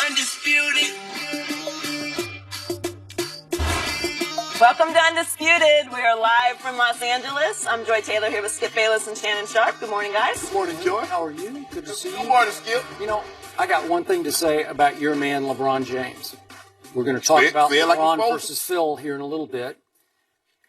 Undisputed. Welcome to Undisputed. We are live from Los Angeles. I'm Joy Taylor here with Skip Bayless and Shannon Sharp. Good morning, guys. Good morning, Joy. How are you? Good to see you. Good morning, Skip. You know, I got one thing to say about your man, LeBron James. We're going to talk about LeBron versus Phil here in a little bit.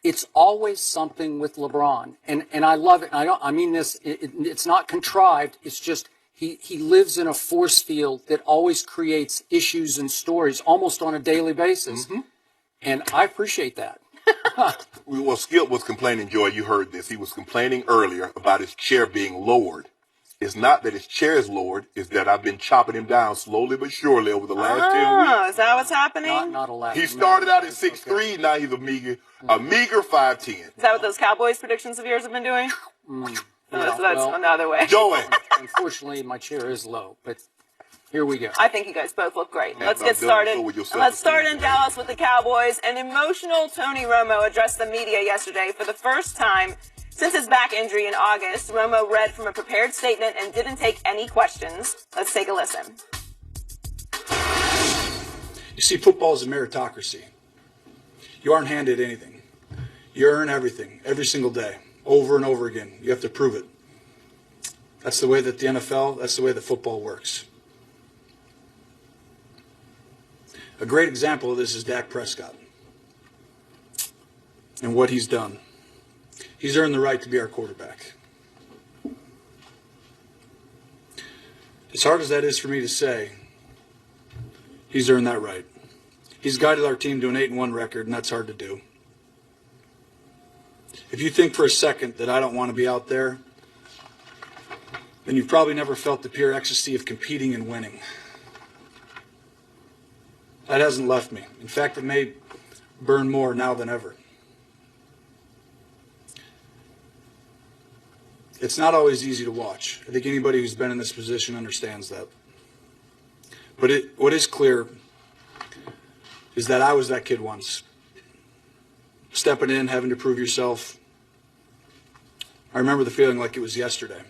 It's always something with LeBron, and I love it. I mean this. It's not contrived. It's just he lives in a force field that always creates issues and stories almost on a daily basis, and I appreciate that. Well, Skip was complaining, Joy. You heard this. He was complaining earlier about his chair being lowered. It's not that his chair is lowered. It's that I've been chopping him down slowly but surely over the last 10 weeks. Oh, is that what's happening? Not allowed. He started out at 6'3". Now he's a meager 5'10". Is that what those Cowboys predictions of yours have been doing? That's another way. Joey. Unfortunately, my chair is low, but here we go. I think you guys both look great. Let's get started. And let's start in Dallas with the Cowboys. An emotional Tony Romo addressed the media yesterday for the first time since his back injury in August. Romo read from a prepared statement and didn't take any questions. Let's take a listen. You see, football is a meritocracy. You aren't handed anything. You earn everything, every single day, over and over again. You have to prove it. That's the way that the NFL, that's the way that football works. A great example of this is Dak Prescott and what he's done. He's earned the right to be our quarterback. As hard as that is for me to say, he's earned that right. He's guided our team to an 8-1 record, and that's hard to do. If you think for a second that I don't want to be out there, then you've probably never felt the pure ecstasy of competing and winning. That hasn't left me. In fact, it may burn more now than ever. It's not always easy to watch. I think anybody who's been in this position understands that. But what is clear is that I was that kid once. Stepping in, having to prove yourself. I remember the feeling like it was yesterday.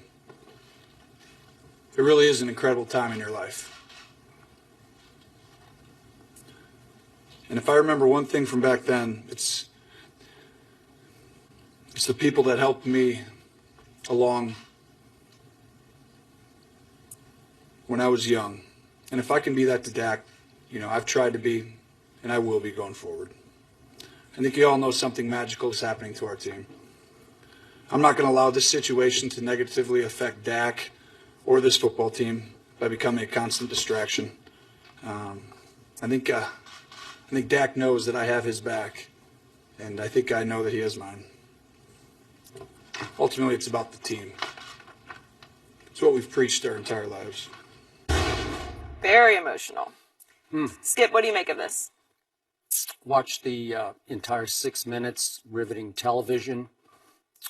It really is an incredible time in your life. And if I remember one thing from back then, it's the people that helped me along when I was young. And if I can be that to Dak, I've tried to be, and I will be going forward. I think you all know something magical is happening to our team. I'm not going to allow this situation to negatively affect Dak or this football team by becoming a constant distraction. I think Dak knows that I have his back, and I think I know that he has mine. Ultimately, it's about the team. It's what we've preached our entire lives. Very emotional. Skip, what do you make of this? Watched the entire 6 minutes, riveting television.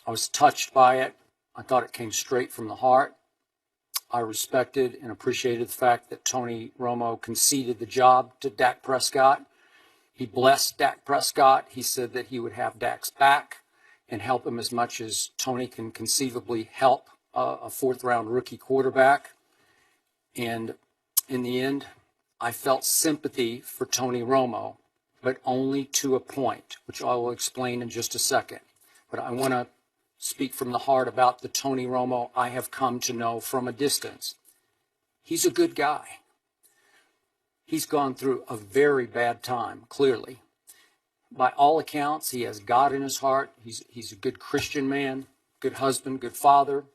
I was touched by it. I thought it came straight from the heart. I respected and appreciated the fact that Tony Romo conceded the job to Dak Prescott. He blessed Dak Prescott. He said that he would have Dak's back and help him as much as Tony can conceivably help a fourth-round rookie quarterback. And in the end, I felt sympathy for Tony Romo, but only to a point, which I will explain in just a second. But I want to speak from the heart about the Tony Romo I have come to know from a distance. He's a good guy. He's gone through a very bad time, clearly. By all accounts, he has God in his heart. He's a good Christian man, good husband, good father.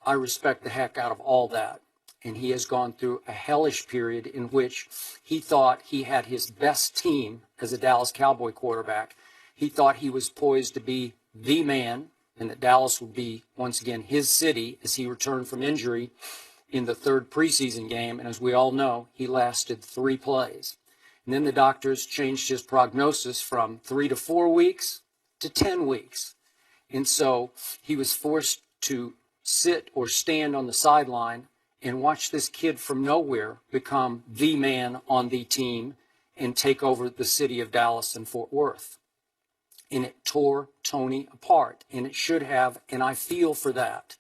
I respect the heck out of all that. And he has gone through a hellish period in which he thought he had his best team as a Dallas Cowboy quarterback. He thought he was poised to be the man and that Dallas would be, once again, his city as he returned from injury in the third preseason game. And as we all know, he lasted 3 plays. And then the doctors changed his prognosis from 3 to 4 weeks to 10 weeks. And so he was forced to sit or stand on the sideline and watch this kid from nowhere become the man on the team and take over the city of Dallas and Fort Worth. And it tore Tony apart, and it should have, and I feel for that.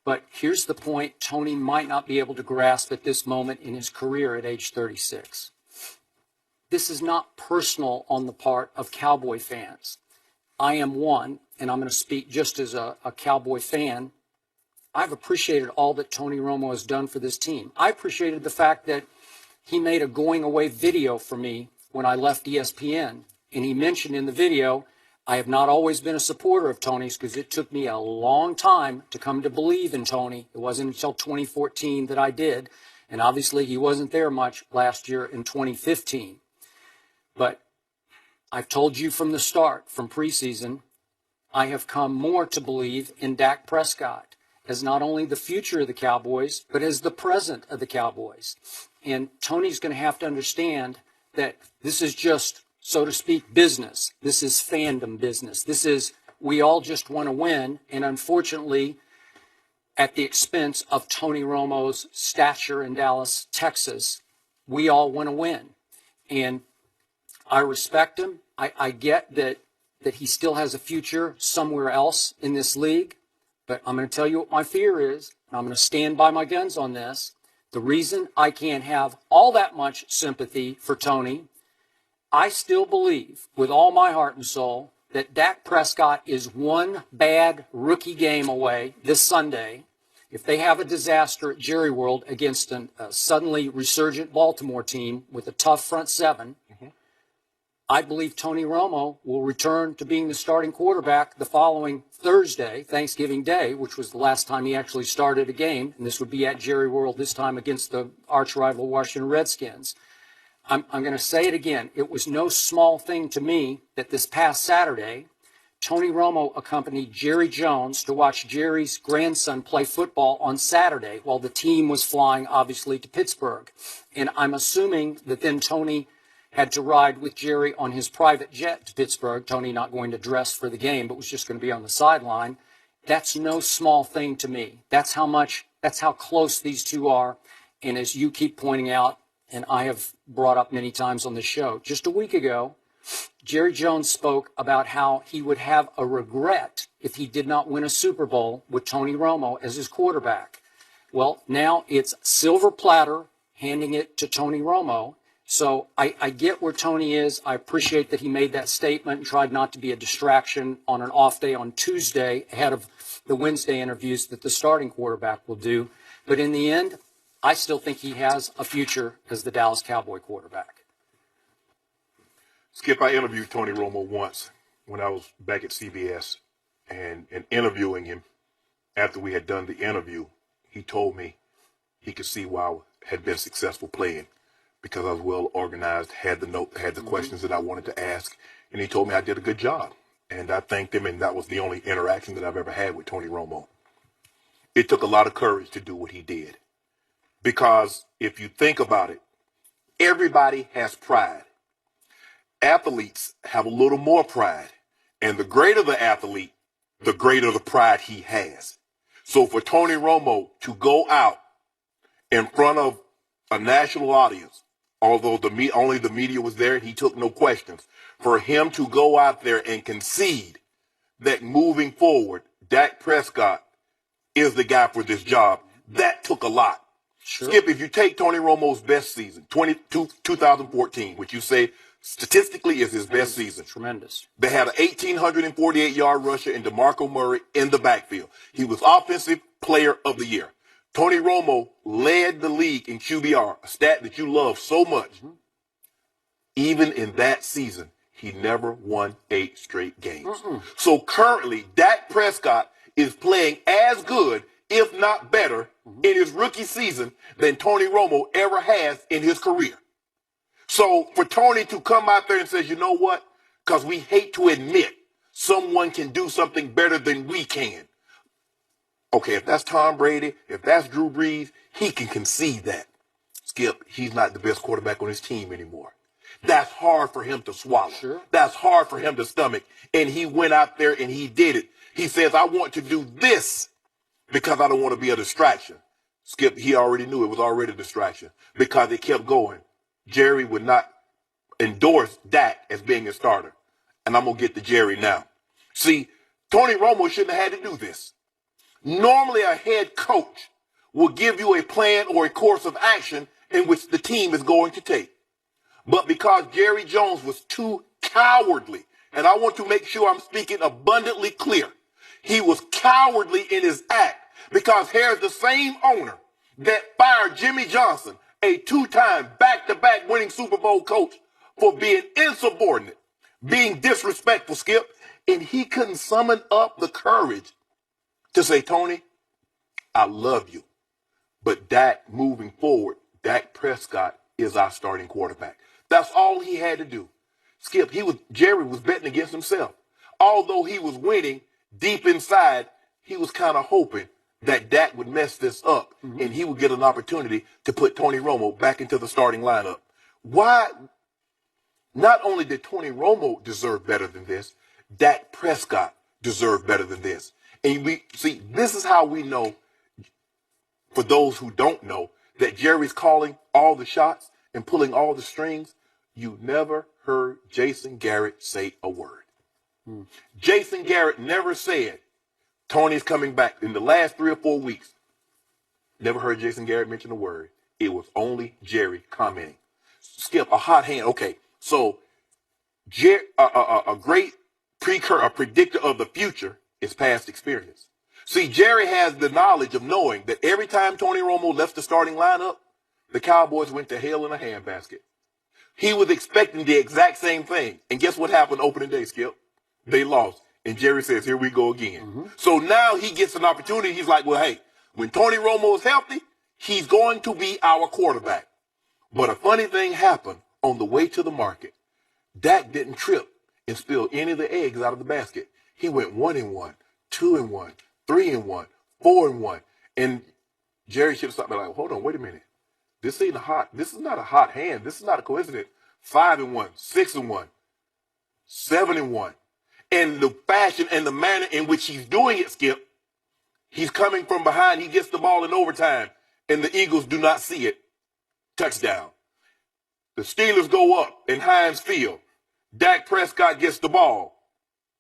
But here's the point Tony might not be able to grasp at this moment in his career at age 36. This is not personal on the part of Cowboy fans. I am one, and I'm going to speak just as a Cowboy fan. I've appreciated all that Tony Romo has done for this team. I appreciated the fact that he made a going away video for me when I left ESPN. And he mentioned in the video, I have not always been a supporter of Tony's because it took me a long time to come to believe in Tony. It wasn't until 2014 that I did. And obviously he wasn't there much last year in 2015. But I've told you from the start, from preseason, I have come more to believe in Dak Prescott as not only the future of the Cowboys, but as the present of the Cowboys. And Tony's going to have to understand that this is just, so to speak, business. This is fandom business. This is, we all just want to win. And unfortunately, at the expense of Tony Romo's stature in Dallas, Texas, we all want to win. And I respect him. I get that he still has a future somewhere else in this league. But I'm going to tell you what my fear is. And I'm going to stand by my guns on this. The reason I can't have all that much sympathy for Tony, I still believe with all my heart and soul that Dak Prescott is one bad rookie game away this Sunday. If they have a disaster at Jerry World against a suddenly resurgent Baltimore team with a tough front seven, I believe Tony Romo will return to being the starting quarterback the following Thursday, Thanksgiving Day, which was the last time he actually started a game. And this would be at Jerry World, this time against the arch rival Washington Redskins. I'm going to say it again. It was no small thing to me that this past Saturday, Tony Romo accompanied Jerry Jones to watch Jerry's grandson play football on Saturday while the team was flying, obviously, to Pittsburgh. And I'm assuming that then Tony had to ride with Jerry on his private jet to Pittsburgh. Tony not going to dress for the game, but was just going to be on the sideline. That's no small thing to me. That's how close these two are. And as you keep pointing out, and I have brought up many times on the show, just a week ago, Jerry Jones spoke about how he would have a regret if he did not win a Super Bowl with Tony Romo as his quarterback. Well, now it's silver platter handing it to Tony Romo. So I get where Tony is. I appreciate that he made that statement and tried not to be a distraction on an off day on Tuesday ahead of the Wednesday interviews that the starting quarterback will do. But in the end, I still think he has a future as the Dallas Cowboy quarterback. Skip, I interviewed Tony Romo once when I was back at CBS, and interviewing him after we had done the interview, he told me he could see why I had been successful playing. Because I was well organized, had the questions that I wanted to ask, and he told me I did a good job. And I thanked him, and that was the only interaction that I've ever had with Tony Romo. It took a lot of courage to do what he did. Because if you think about it, everybody has pride. Athletes have a little more pride. And the greater the athlete, the greater the pride he has. So for Tony Romo to go out in front of a national audience, although only the media was there and he took no questions, for him to go out there and concede that moving forward, Dak Prescott is the guy for this job, that took a lot. Sure. Skip, if you take Tony Romo's best season, 2014, which you say statistically is his best season. Tremendous. They had an 1,848-yard rusher in DeMarco Murray in the backfield. He was Offensive Player of the Year. Tony Romo led the league in QBR, a stat that you love so much. Mm-hmm. Even in that season, he never won 8 straight games. Mm-mm. So currently, Dak Prescott is playing as good, if not better, in his rookie season than Tony Romo ever has in his career. So for Tony to come out there and say, you know what? Because we hate to admit someone can do something better than we can. Okay, if that's Tom Brady, if that's Drew Brees, he can concede that. Skip, he's not the best quarterback on his team anymore. That's hard for him to swallow. Sure. That's hard for him to stomach. And he went out there and he did it. He says, I want to do this because I don't want to be a distraction. Skip, he already knew it was already a distraction because it kept going. Jerry would not endorse Dak as being a starter. And I'm going to get to Jerry now. See, Tony Romo shouldn't have had to do this. Normally, a head coach will give you a plan or a course of action in which the team is going to take. But because Jerry Jones was too cowardly, and I want to make sure I'm speaking abundantly clear, he was cowardly in his act, because here's the same owner that fired Jimmy Johnson, a two-time back-to-back winning Super Bowl coach, for being insubordinate, being disrespectful, Skip, and he couldn't summon up the courage to say, Tony, I love you, but Dak, moving forward, Dak Prescott is our starting quarterback. That's all he had to do. Skip, Jerry was betting against himself. Although he was winning, deep inside, he was kind of hoping that Dak would mess this up and he would get an opportunity to put Tony Romo back into the starting lineup. Why? Not only did Tony Romo deserve better than this, Dak Prescott deserved better than this. And we see, this is how we know, for those who don't know, that Jerry's calling all the shots and pulling all the strings. You never heard Jason Garrett say a word. Jason Garrett never said, Tony's coming back. In the last 3 or 4 weeks, never heard Jason Garrett mention a word. It was only Jerry commenting. Skip, a hot hand. Okay, so a great predictor of the future is past experience. See, Jerry has the knowledge of knowing that every time Tony Romo left the starting lineup, the Cowboys went to hell in a handbasket. He was expecting the exact same thing. And guess what happened opening day, Skip? They lost. And Jerry says, here we go again. So now he gets an opportunity. He's like, well, hey, when Tony Romo is healthy, he's going to be our quarterback. But a funny thing happened on the way to the market. Dak didn't trip and spill any of the eggs out of the basket. He went 1-1, 2-1, 3-1, 4-1. And Jerry should have stopped like, hold on, wait a minute. This is not a hot hand. This is not a coincidence. 5-1, 6-1, 7-1. And the fashion and the manner in which he's doing it, Skip, he's coming from behind. He gets the ball in overtime, and the Eagles do not see it. Touchdown. The Steelers go up in Heinz Field. Dak Prescott gets the ball.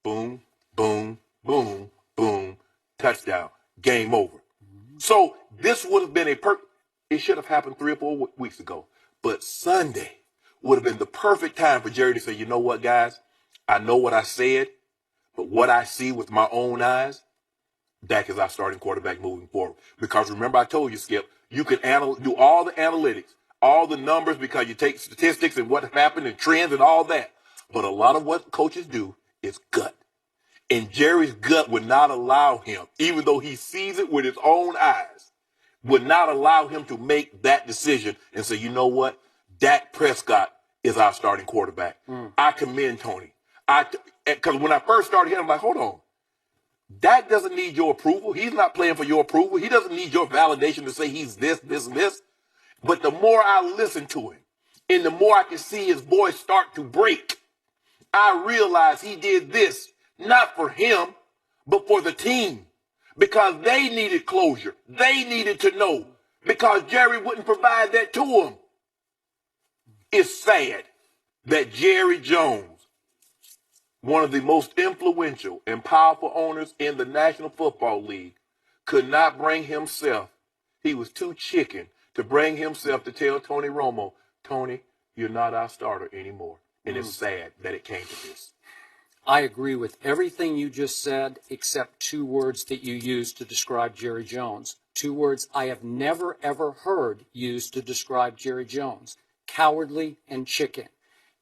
Boom, boom, boom, boom. Touchdown. Game over. So this would have been it should have happened 3 or 4 weeks ago. But Sunday would have been the perfect time for Jerry to say, you know what, guys? I know what I said, but what I see with my own eyes, Dak is our starting quarterback moving forward. Because remember, I told you, Skip, you can do all the analytics, all the numbers, because you take statistics and what happened and trends and all that. But a lot of what coaches do is gut. And Jerry's gut would not allow him, even though he sees it with his own eyes, would not allow him to make that decision and say, you know what? Dak Prescott is our starting quarterback. I commend Tony. Because when I first started here, I'm like, hold on. Dak doesn't need your approval. He's not playing for your approval. He doesn't need your validation to say he's this, this, and this. But the more I listen to him, and the more I can see his voice start to break, I realize he did this not for him, but for the team. Because they needed closure. They needed to know. Because Jerry wouldn't provide that to them. It's sad that Jerry Jones, one of the most influential and powerful owners in the National Football League, could not bring himself. He was too chicken to bring himself to tell Tony Romo, Tony, you're not our starter anymore. And it's sad that it came to this. I agree with everything you just said, except 2 words that you used to describe Jerry Jones. 2 words I have never, ever heard used to describe Jerry Jones: cowardly and chicken.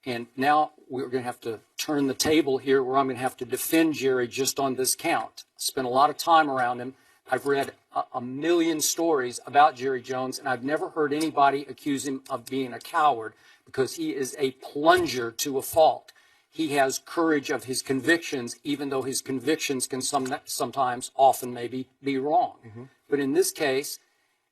And now we're going to have to turn the table here where I'm going to have to defend Jerry just on this count. Spent a lot of time around him. I've read a million stories about Jerry Jones, and I've never heard anybody accuse him of being a coward, because he is a plunger to a fault. He has courage of his convictions, even though his convictions can sometimes, often maybe, be wrong. But in this case,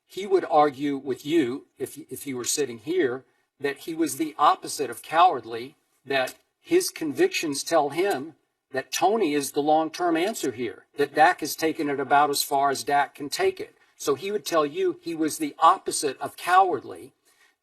he would argue with you, if he were sitting here, that he was the opposite of cowardly, that his convictions tell him that Tony is the long-term answer here, that Dak has taken it about as far as Dak can take it. So he would tell you he was the opposite of cowardly,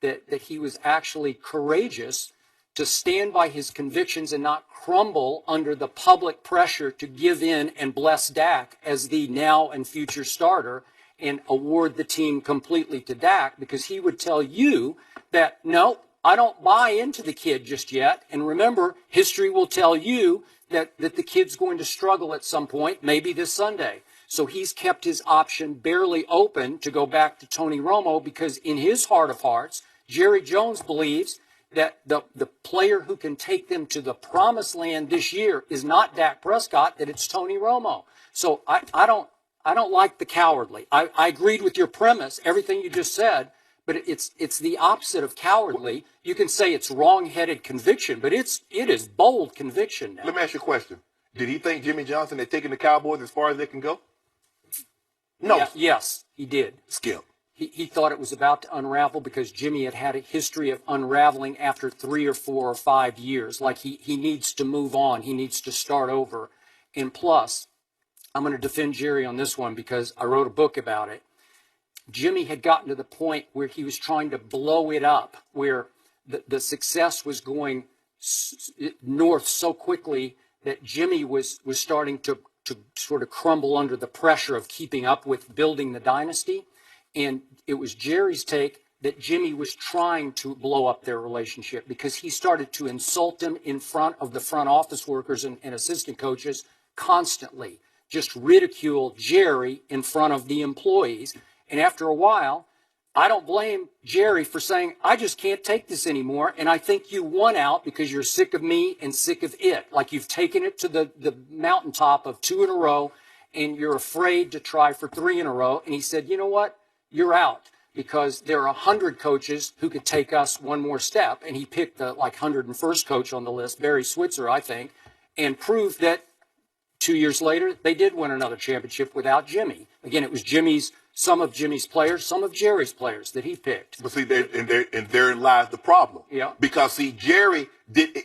that he was actually courageous to stand by his convictions and not crumble under the public pressure to give in and bless Dak as the now and future starter and award the team completely to Dak, because he would tell you that, no, I don't buy into the kid just yet. And remember, history will tell you that the kid's going to struggle at some point, maybe this Sunday. So he's kept his option barely open to go back to Tony Romo, because in his heart of hearts, Jerry Jones believes that the player who can take them to the promised land this year is not Dak Prescott, that it's Tony Romo. So I don't like the cowardly. I agreed with your premise, everything you just said, but it's the opposite of cowardly. You can say it's wrong-headed conviction, but it is bold conviction now. Let me ask you a question. Did he think Jimmy Johnson had taken the Cowboys as far as they can go? No. Yeah, yes, he did. Skip. He thought it was about to unravel because Jimmy had a history of unraveling after 3 or 4 or 5 years. Like he needs to move on. He needs to start over. And plus, I'm going to defend Jerry on this one because I wrote a book about it. Jimmy had gotten to the point where he was trying to blow it up, where the success was going north so quickly that Jimmy was starting to sort of crumble under the pressure of keeping up with building the dynasty. And it was Jerry's take that Jimmy was trying to blow up their relationship because he started to insult him in front of the front office workers and assistant coaches constantly, just ridicule Jerry in front of the employees. And after a while, I don't blame Jerry for saying, I just can't take this anymore. And I think you won out because you're sick of me and sick of it. Like you've taken it to the mountaintop of 2 in a row and you're afraid to try for 3 in a row. And he said, you know what? You're out, because there are 100 coaches who could take us one more step. And he picked the 101st coach on the list, Barry Switzer, I think, and proved that 2 years later, they did win another championship without Jimmy. Again, it was some of Jimmy's players, some of Jerry's players that he picked. But see, therein lies the problem. Yeah. Because see, Jerry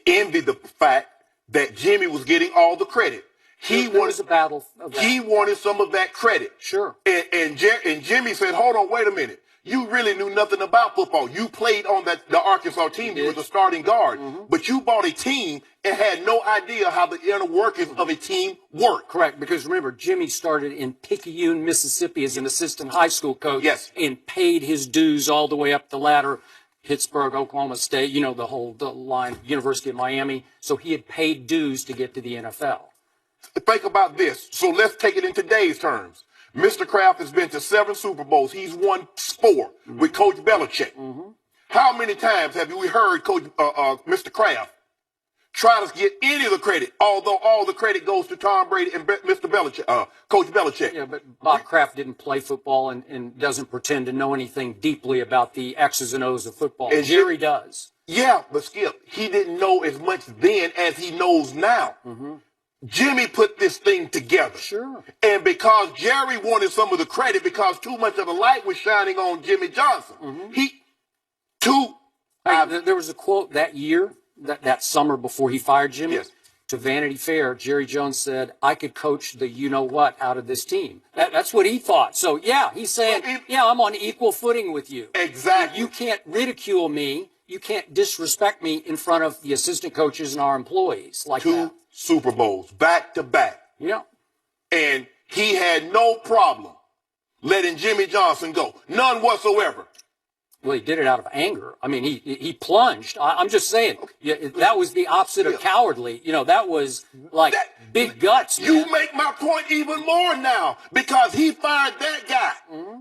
envied the fact that Jimmy was getting all the credit. There was a battle of that. He wanted some of that credit. Sure. And Jimmy said, hold on, wait a minute. You really knew nothing about football. You played on the Arkansas team. You were the starting guard. Mm-hmm. But you bought a team and had no idea how the inner workings of a team work. Correct. Because remember, Jimmy started in Picayune, Mississippi as an assistant high school coach. Yes. And paid his dues all the way up the ladder. Pittsburgh, Oklahoma State, the line, University of Miami. So he had paid dues to get to the NFL. Think about this. So let's take it in today's terms. Mr. Kraft has been to 7 Super Bowls. He's won 4 with Coach Belichick. Mm-hmm. How many times have we heard Coach Mr. Kraft try to get any of the credit, although all the credit goes to Tom Brady and Mr. Belichick, Coach Belichick? Yeah, but Bob Kraft didn't play football and doesn't pretend to know anything deeply about the X's and O's of football. And Jerry does. Yeah, but Skip, he didn't know as much then as he knows now. Mm-hmm. Jimmy put this thing together. Sure. And because Jerry wanted some of the credit because too much of the light was shining on Jimmy Johnson, there was a quote that year, that summer before he fired Jimmy, yes, to Vanity Fair. Jerry Jones said, I could coach the you-know-what out of this team. That's what he thought. So, yeah, he's saying, I'm on equal footing with you. Exactly. You can't ridicule me. You can't disrespect me in front of the assistant coaches and our employees like that. 2 Super Bowls back to back. Yeah. And he had no problem letting Jimmy Johnson go. None whatsoever. Well, he did it out of anger. I mean, he plunged. I'm just saying, that was the opposite of cowardly. That was like big guts, man. You make my point even more now because he fired that guy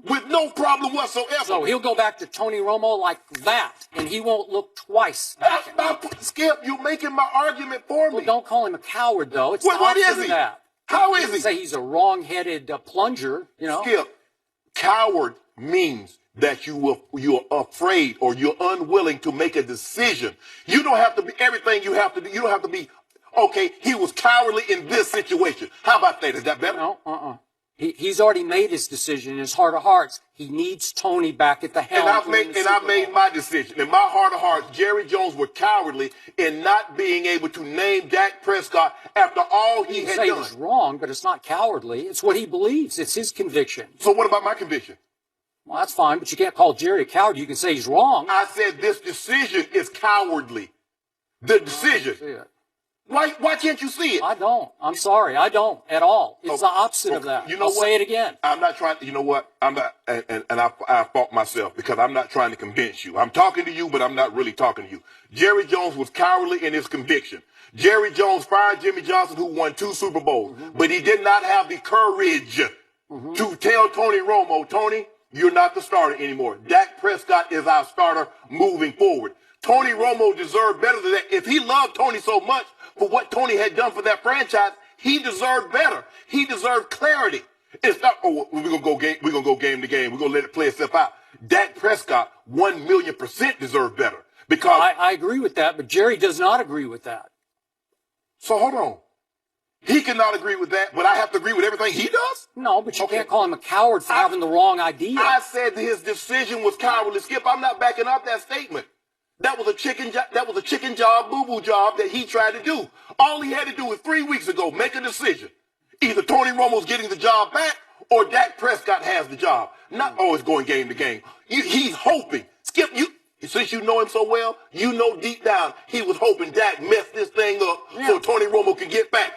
with no problem whatsoever. So he'll go back to Tony Romo like that, and he won't look twice. Skip, you're making my argument for me. Well, don't call him a coward, though. It's what the opposite is he? of that. How is he? Say he's a wrong-headed plunger, Skip, coward means that you're afraid or you're unwilling to make a decision. You don't have to be everything you have to do. You don't have to be, okay, he was cowardly in this situation. How about that? Is that better? No, He's already made his decision in his heart of hearts. He needs Tony back at the helm. And I made my decision. In my heart of hearts, Jerry Jones was cowardly in not being able to name Dak Prescott after all he had done. He was wrong, but it's not cowardly. It's what he believes. It's his conviction. So what about my conviction? Well, that's fine, but you can't call Jerry a coward. You can say he's wrong. I said this decision is cowardly. the decision. Why can't you see it? I don't. I'm sorry. I don't at all. It's the opposite of that. You know I'll what? say it again. I'm not trying to, you know what? I'm not, and I fault myself because I'm not trying to convince you. I'm talking to you, but I'm not really talking to you. Jerry Jones was cowardly in his conviction. Jerry Jones fired Jimmy Johnson, who won 2 Super Bowls, but he did not have the courage to tell Tony Romo, Tony, you're not the starter anymore. Dak Prescott is our starter moving forward. Tony Romo deserved better than that. If he loved Tony so much for what Tony had done for that franchise, he deserved better. He deserved clarity. It's not, oh, we're gonna go game to game. We're gonna let it play itself out. Dak Prescott, 1,000,000% deserved better. Because I agree with that, but Jerry does not agree with that. So hold on. He cannot agree with that, but I have to agree with everything he does? No, but you can't call him a coward for having the wrong idea. I said his decision was cowardly, Skip. I'm not backing up that statement. That was a chicken job, boo-boo job that he tried to do. All he had to do was 3 weeks ago make a decision. Either Tony Romo's getting the job back or Dak Prescott has the job. Not always going game to game. He's hoping. Skip, since you know him so well, you know deep down he was hoping Dak messed this thing up so Tony Romo could get back.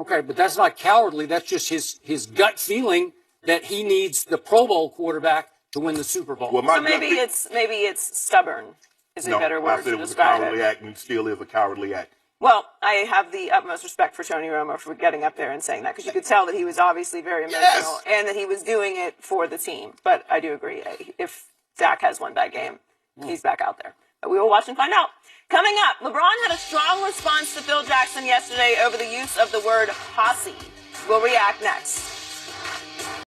Okay, but that's not cowardly. That's just his gut feeling that he needs the Pro Bowl quarterback to win the Super Bowl. Well, so maybe it's stubborn is a better word to describe it. was a cowardly act and still is a cowardly act. Well, I have the utmost respect for Tony Romo for getting up there and saying that, because you could tell that he was obviously very emotional and that he was doing it for the team. But I do agree. If Dak has one bad game, he's back out there. But we will watch and find out. Coming up, LeBron had a strong response to Phil Jackson yesterday over the use of the word posse. We'll react next.